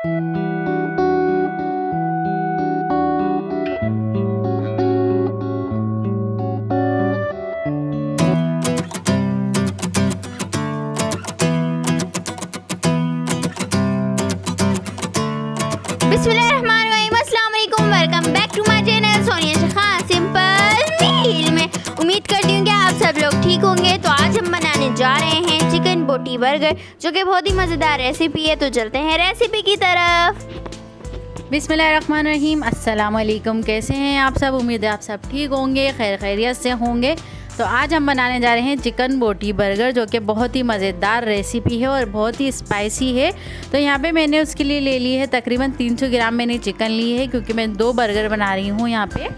बिस्मिल्लाहिर्रहमानिर्रहीम, अस्सलाम वालेकुम, welcome back to my channel Sonia Shekha simple meal में। उम्मीद करती हूँ कि आप सब लोग ठीक होंगे। तो आज हम बनाने जा रहे हैं चिकन बोटी बर्गर, जो कि बहुत ही मज़ेदार रेसिपी है। तो चलते हैं रेसिपी की तरफ। बिस्मिल्लाहिर्रहमानिर्रहीम, अस्सलाम वालेकुम। कैसे हैं आप सब? उम्मीद है आप सब ठीक होंगे, खैरियत से होंगे। तो आज हम बनाने जा रहे हैं चिकन बोटी बर्गर, जो कि बहुत ही मज़ेदार रेसिपी है और बहुत ही स्पाइसी है। तो यहाँ पे मैंने उसके लिए ले ली है तकरीबन 300 ग्राम मैंने चिकन ली है, क्योंकि मैं 2 बर्गर बना रही हूँ यहाँ पे।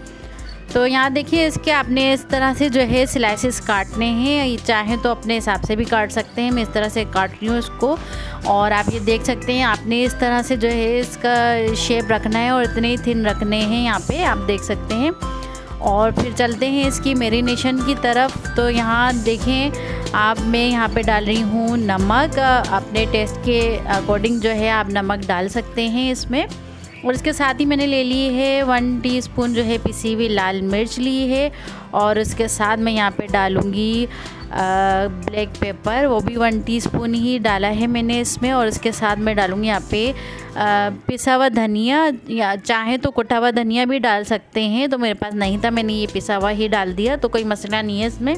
तो यहाँ देखिए, इसके आपने इस तरह से जो है स्लाइसेस काटने हैं। चाहें तो अपने हिसाब से भी काट सकते हैं। मैं इस तरह से काट रही हूँ इसको, और आप ये देख सकते हैं आपने इस तरह से जो है इसका शेप रखना है और इतने ही थिन रखने हैं। यहाँ पे आप देख सकते हैं। और फिर चलते हैं इसकी मैरिनेशन की तरफ। तो यहाँ देखें आप, मैं यहाँ पे डाल रही हूँ नमक। अपने टेस्ट के अकॉर्डिंग जो है आप नमक डाल सकते हैं इसमें। और इसके साथ ही मैंने ले ली है 1 टीस्पून जो है पिसी हुई लाल मिर्च ली है। और उसके साथ मैं यहाँ पे डालूँगी ब्लैक पेपर, वो भी 1 टीस्पून ही डाला है मैंने इसमें। और इसके साथ मैं डालूँगी यहाँ पे पिसा हुआ धनिया, या चाहे तो कुटा हुआ धनिया भी डाल सकते हैं। तो मेरे पास नहीं था, मैंने ये पिसा हुआ ही डाल दिया, तो कोई मसला नहीं है इसमें।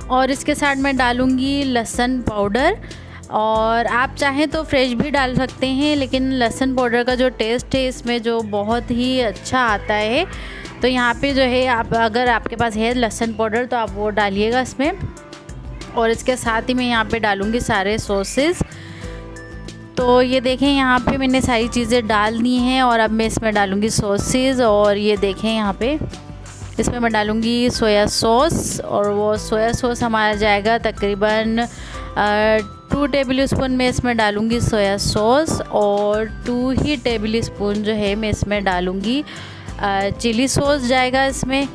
और इसके साथ मैं डालूँगी लहसुन पाउडर, और आप चाहें तो फ्रेश भी डाल सकते हैं, लेकिन लहसुन पाउडर का जो टेस्ट है इसमें जो बहुत ही अच्छा आता है। तो यहाँ पे जो है आप, अगर आपके पास है लहसुन पाउडर तो आप वो डालिएगा इसमें। और इसके साथ ही मैं यहाँ पे डालूँगी सारे सॉसेस। तो ये देखें यहाँ पे मैंने सारी चीज़ें डाल दी हैं। और अब मैं इसमें डालूँगी सॉसेस। और ये देखें यहाँ पे इसमें मैं डालूँगी सोया सॉस, और वो सोया सॉस हमारा जाएगा तकरीबन 2 टेबल स्पून में इसमें डालूँगी सोया सॉस। और 2 ही टेबल स्पून जो है मैं इसमें डालूँगी चिली सॉस जाएगा इसमें।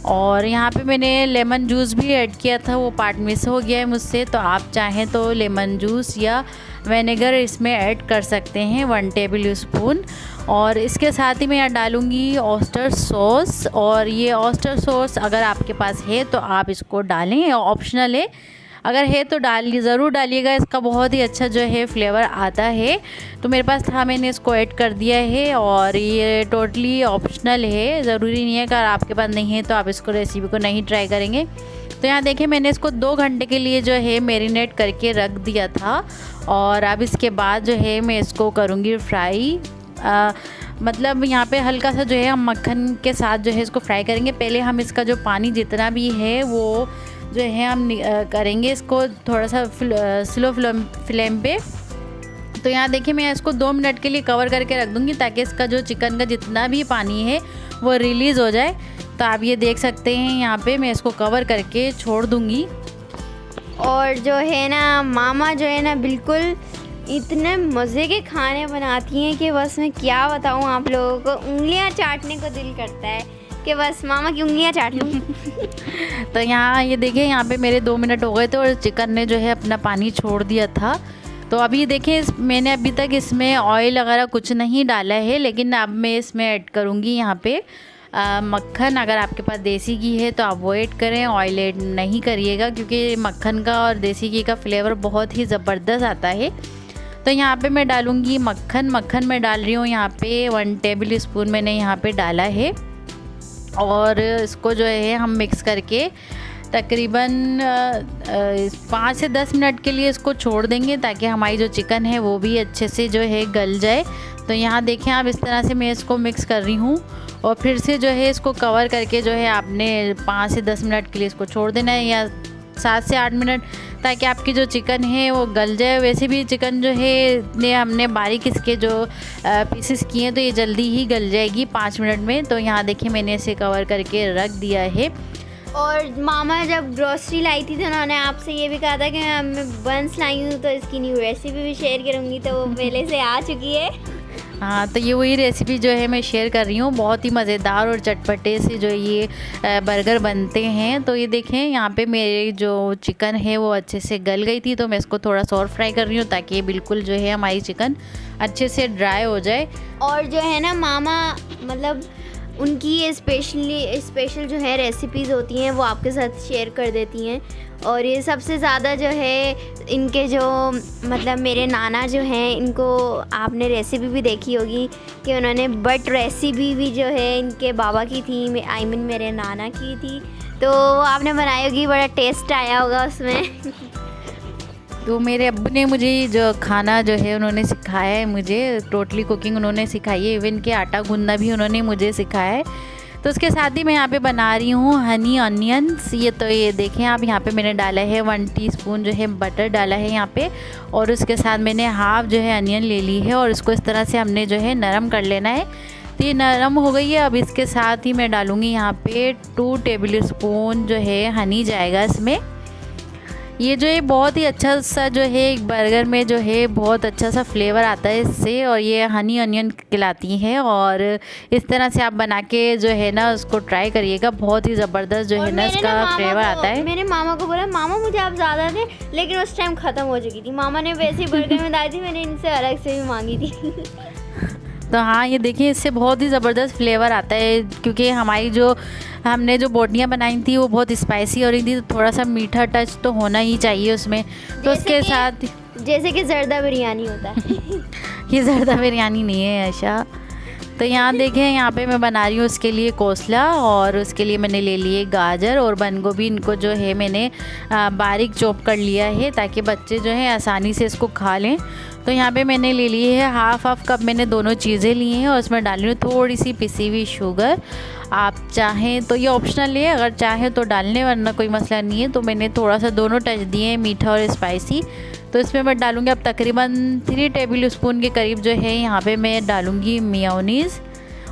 और यहाँ पे मैंने लेमन जूस भी ऐड किया था, वो पार्ट मिस हो गया है मुझसे। तो आप चाहें तो लेमन जूस या विनेगर इसमें ऐड कर सकते हैं 1 टेबल स्पून। और इसके साथ ही मैं यहाँ डालूँगी ऑयस्टर सॉस। और ये ऑयस्टर सॉस अगर आपके पास है तो आप इसको डालें, ऑप्शनल है। अगर है तो ज़रूर डालिएगा, इसका बहुत ही अच्छा जो है फ्लेवर आता है। तो मेरे पास था, मैंने इसको ऐड कर दिया है। और ये टोटली ऑप्शनल है, ज़रूरी नहीं है। अगर आपके पास नहीं है तो आप इसको रेसिपी को नहीं ट्राई करेंगे। तो यहाँ देखें मैंने इसको 2 घंटे के लिए जो है मैरिनेट करके रख दिया था। और अब इसके बाद जो है मैं इसको करूँगी फ्राई। मतलब यहाँ पे हल्का सा जो है हम मक्खन के साथ जो है इसको फ्राई करेंगे। पहले हम इसका जो पानी जितना भी है वो जो है हम करेंगे इसको थोड़ा सा स्लो फ्लेम पे। तो यहाँ देखिए मैं इसको 2 मिनट के लिए कवर करके रख दूँगी, ताकि इसका जो चिकन का जितना भी पानी है वो रिलीज़ हो जाए। तो आप ये देख सकते हैं यहाँ पे मैं इसको कवर करके छोड़ दूँगी। और जो है ना मामा जो है ना बिल्कुल इतने मज़े के खाने बनाती हैं कि बस मैं क्या बताऊँ आप लोगों को। उंगलियाँ चाटने को दिल करता है कि बस मामा की उंगलियाँ चाट लूँ। तो यहाँ ये देखिए, यहाँ पे मेरे 2 मिनट हो गए थे और चिकन ने जो है अपना पानी छोड़ दिया था। तो अभी देखें मैंने अभी तक इसमें ऑयल वगैरह कुछ नहीं डाला है, लेकिन अब मैं इसमें ऐड करूँगी यहाँ पे मक्खन। अगर आपके पास देसी घी है तो आप वो ऐड करें, ऑयल ऐड नहीं करिएगा, क्योंकि मक्खन का और देसी घी का फ्लेवर बहुत ही ज़बरदस्त आता है। तो यहाँ पे मैं डालूँगी मक्खन मैं डाल रही हूँ यहाँ पे 1 टेबल स्पून मैंने यहाँ पे डाला है। और इसको जो है हम मिक्स करके तकरीबन 5 से 10 मिनट के लिए इसको छोड़ देंगे, ताकि हमारी जो चिकन है वो भी अच्छे से जो है गल जाए। तो यहाँ देखें आप, इस तरह से मैं इसको मिक्स कर रही हूँ। और फिर से जो है इसको कवर करके जो है आपने 5 से 10 मिनट के लिए इसको छोड़ देना है, या 7 से 8 मिनट, ताकि आपकी जो चिकन है वो गल जाए। वैसे भी चिकन जो है हमने बारीक इसके जो पीसेस किए हैं, तो ये जल्दी ही गल जाएगी 5 मिनट में। तो यहाँ देखिए मैंने इसे कवर करके रख दिया है। और मामा जब ग्रोसरी लाई थी तो उन्होंने आपसे ये भी कहा था कि मैं बंस लाई हूँ, तो इसकी न्यू रेसिपी भी शेयर करूँगी। तो वो पहले से आ चुकी है। हाँ, तो ये वही रेसिपी जो है मैं शेयर कर रही हूँ। बहुत ही मज़ेदार और चटपटे से जो ये बर्गर बनते हैं। तो ये देखें, यहाँ पे मेरे जो चिकन है वो अच्छे से गल गई थी, तो मैं इसको थोड़ा सा और फ्राई कर रही हूँ ताकि ये बिल्कुल जो है हमारी चिकन अच्छे से ड्राई हो जाए। और जो है ना मामा, मतलब उनकी ये स्पेशल जो है रेसिपीज़ होती हैं वो आपके साथ शेयर कर देती हैं। और ये सबसे ज़्यादा जो है इनके जो मतलब मेरे नाना जो हैं, इनको आपने रेसिपी भी देखी होगी कि उन्होंने बट रेसिपी भी जो है इनके बाबा की थी, आई मीन मेरे नाना की थी, तो वो आपने बनाई होगी, बड़ा टेस्ट आया होगा उसमें। तो मेरे अब्बू ने मुझे जो खाना जो है उन्होंने सिखाया है, मुझे टोटली कुकिंग उन्होंने सिखाई है, इवन के आटा गूंदना भी उन्होंने मुझे सिखाया है। तो उसके साथ ही मैं यहाँ पे बना रही हूँ हनी ऑनियंस। ये देखें आप, यहाँ पे मैंने डाला है 1 टीस्पून जो है बटर डाला है यहाँ पे, और उसके साथ मैंने हाफ जो है अनियन ले ली है और इसको इस तरह से हमने जो है नरम कर लेना है। तो ये नरम हो गई है। अब इसके साथ ही मैं डालूँगी यहाँ पे 2 टेबल स्पून जो है हनी जाएगा इसमें। ये जो है बहुत ही अच्छा सा जो है एक बर्गर में जो है बहुत अच्छा सा फ्लेवर आता है इससे, और ये हनी अनियन कहलाती है। और इस तरह से आप बना के जो है ना उसको ट्राई करिएगा, बहुत ही ज़बरदस्त जो है ना इसका फ्लेवर आता है। मैंने मामा को बोला, मामा मुझे आप ज़्यादा थे, लेकिन उस टाइम ख़त्म हो चुकी थी। मामा ने वैसे ही बर्गर में डाली थी, मैंने इनसे अलग से भी मांगी थी। तो हाँ, ये देखिए इससे बहुत ही ज़बरदस्त फ्लेवर आता है, क्योंकि हमने जो बोटियाँ बनाई थी वो बहुत स्पाइसी हो रही थी, तो थोड़ा सा मीठा टच तो होना ही चाहिए उसमें। तो उसके साथ जैसे कि जर्दा बिरयानी होता है। ये जर्दा बिरयानी नहीं है ऐसा। तो यहाँ देखें, यहाँ पे मैं बना रही हूँ उसके लिए कोसला, और उसके लिए मैंने ले लिए गाजर और बंद गोभी। इनको जो है मैंने बारीक चॉप कर लिया है ताकि बच्चे जो है आसानी से इसको खा लें। तो यहाँ पे मैंने ले ली है हाफ कप मैंने दोनों चीज़ें ली हैं, और उसमें डाल रही हूँ थोड़ी सी पिसी हुई शुगर। आप चाहें तो ये ऑप्शनल है, अगर चाहें तो डालने, वरना कोई मसला नहीं है। तो मैंने थोड़ा सा दोनों टच दिए हैं, मीठा और स्पाइसी। तो इसमें मैं डालूँगी अब तकरीबन 3 टेबल स्पून के करीब जो है यहाँ पे मैं डालूँगी मेयोनीज़,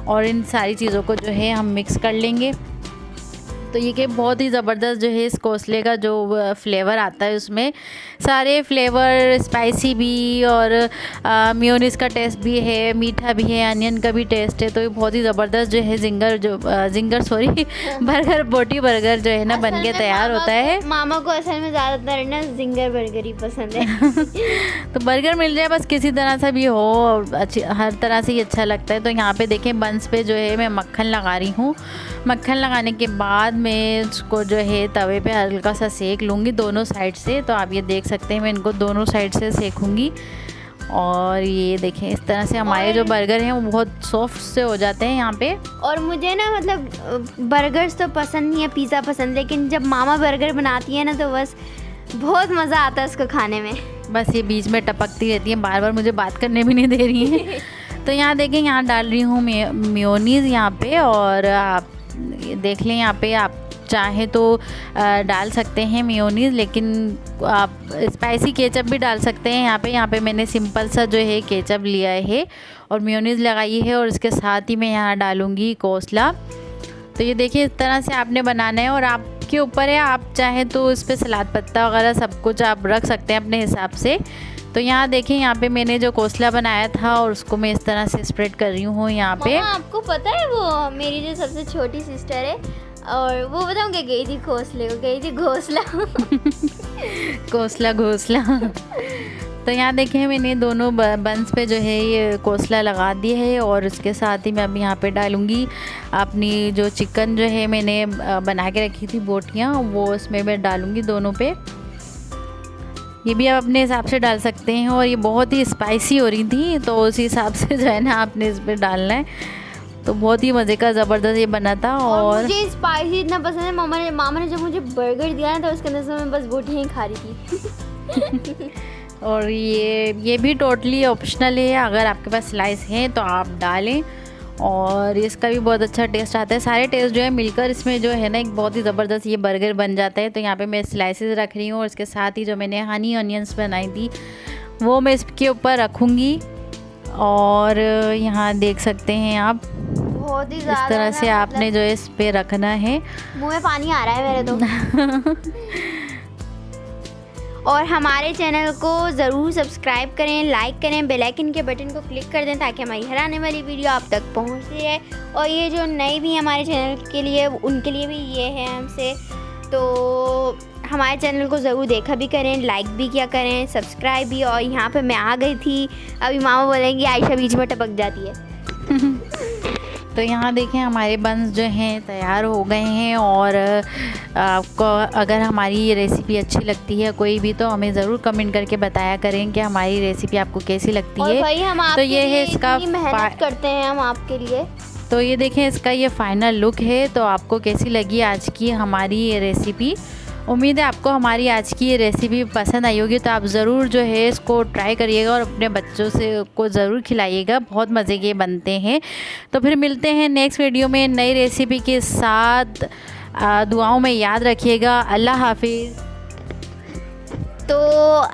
और इन सारी चीज़ों को जो है हम मिक्स कर लेंगे। तो ये कि बहुत ही ज़बरदस्त जो है इस कोसले का जो फ्लेवर आता है, उसमें सारे फ्लेवर स्पाइसी भी और मेयोनीज़ का टेस्ट भी है, मीठा भी है, अनियन का भी टेस्ट है। तो ये बहुत ही ज़बरदस्त जो है बर्गर बोटी बर्गर जो है ना बन के तैयार होता है। मामा को असल में ज़्यादातर ना जिंगर बर्गर ही पसंद है। तो बर्गर मिल जाए बस किसी तरह से भी हो, अच्छी हर तरह से ही अच्छा लगता है। तो यहाँ पे देखें बंस पे जो है मैं मक्खन लगा रही हूँ। मक्खन लगाने के बाद मैं इसको जो है तवे पे हल्का सा सेक लूँगी दोनों साइड से। तो आप ये देख सकते हैं मैं इनको दोनों साइड से सेकूँगी, और ये देखें इस तरह से हमारे जो बर्गर हैं वो बहुत सॉफ्ट से हो जाते हैं यहाँ पे। और मुझे ना मतलब बर्गर्स तो पसंद नहीं है, पिज़्ज़ा पसंद, लेकिन जब मामा बर्गर बनाती है ना तो बस बहुत मज़ा आता है उसको खाने में। बस ये बीच में टपकती रहती है, बार बार मुझे बात करने भी नहीं दे रही हैं। तो यहाँ देखें, यहाँ डाल रही हूँ मेयोनीज़ यहाँ पे, और आप देख लें यहाँ पे आप चाहे तो डाल सकते हैं मेयोनीज़, लेकिन आप स्पाइसी केचप भी डाल सकते हैं यहाँ पे मैंने सिंपल सा जो है केचप लिया है और मेयोनीज़ लगाई है, और इसके साथ ही मैं यहाँ डालूँगी कोसला। तो ये देखिए इस तरह से आपने बनाना है, और आपके ऊपर है, आप चाहे तो इस पर सलाद पत्ता वगैरह सब कुछ आप रख सकते हैं अपने हिसाब से। तो यहाँ देखें, यहाँ पे मैंने जो कोसला बनाया था और उसको मैं इस तरह से स्प्रेड कर रही हूँ यहाँ पे। आपको पता है वो मेरी जो सबसे छोटी सिस्टर है, और वो बताऊँ क्या गई थी घोंसले को, गई थी घोंसला। कोसला घोंसला। तो यहाँ देखें मैंने दोनों बंस पे जो है ये कोसला लगा दिया है, और उसके साथ ही मैं अब यहाँ पे डालूँगी अपनी जो चिकन जो है मैंने बना के रखी थी बोटियाँ, वो उसमें मैं डालूँगी दोनों पे। ये भी आप अपने हिसाब से डाल सकते हैं, और ये बहुत ही स्पाइसी हो रही थी तो उस हिसाब से जो है ना आपने इस पर डालना है। तो बहुत ही मज़े का ज़बरदस्त ये बना था। और मुझे स्पाइसी इतना पसंद है। मामा ने जब मुझे बर्गर दिया ना तो उसके अंदर से मैं बस बोटियाँ ही खा रही थी। और ये भी टोटली ऑप्शनल है, अगर आपके पास स्लाइस हैं तो आप डालें, और इसका भी बहुत अच्छा टेस्ट आता है। सारे टेस्ट जो है मिलकर इसमें जो है ना एक बहुत ही ज़बरदस्त ये बर्गर बन जाता है। तो यहाँ पे मैं स्लाइसेस रख रही हूँ, और इसके साथ ही जो मैंने हनी ऑनियंस बनाई थी वो मैं इसके ऊपर रखूँगी, और यहाँ देख सकते हैं आप बहुत ही इस तरह से आपने जो है इस पे रखना है। मुँह में पानी आ रहा है मेरे तो। और हमारे चैनल को ज़रूर सब्सक्राइब करें, लाइक करें, बेल आइकन के बटन को क्लिक कर दें ताकि हमारी हर आने वाली वीडियो आप तक पहुंचती है। और ये जो नए भी हमारे चैनल के लिए, उनके लिए भी ये है हमसे, तो हमारे चैनल को ज़रूर देखा भी करें, लाइक भी किया करें, सब्सक्राइब भी। और यहाँ पे मैं आ गई थी, अभी मामा बोलेंगे आयशा बीच में टपक जाती है। तो यहाँ देखें हमारे बंस जो हैं तैयार हो गए हैं। और आपको अगर हमारी ये रेसिपी अच्छी लगती है कोई भी, तो हमें ज़रूर कमेंट करके बताया करें कि हमारी रेसिपी आपको कैसी लगती है। और भाई हम तो ये है इसका मेहनत करते हैं हम आपके लिए। तो ये देखें इसका ये फाइनल लुक है। तो आपको कैसी लगी आज की हमारी ये रेसिपी? उम्मीद है आपको हमारी आज की ये रेसिपी पसंद आई होगी। तो आप ज़रूर जो है इसको ट्राई करिएगा और अपने बच्चों से को ज़रूर खिलाइएगा, बहुत मज़े के बनते हैं। तो फिर मिलते हैं नेक्स्ट वीडियो में नई रेसिपी के साथ। दुआओं में याद रखिएगा। अल्लाह हाफिज़। तो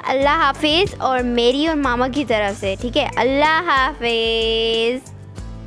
अल्लाह हाफिज़, और मेरी और मामा की तरफ से, ठीक है, अल्लाह हाफिज़।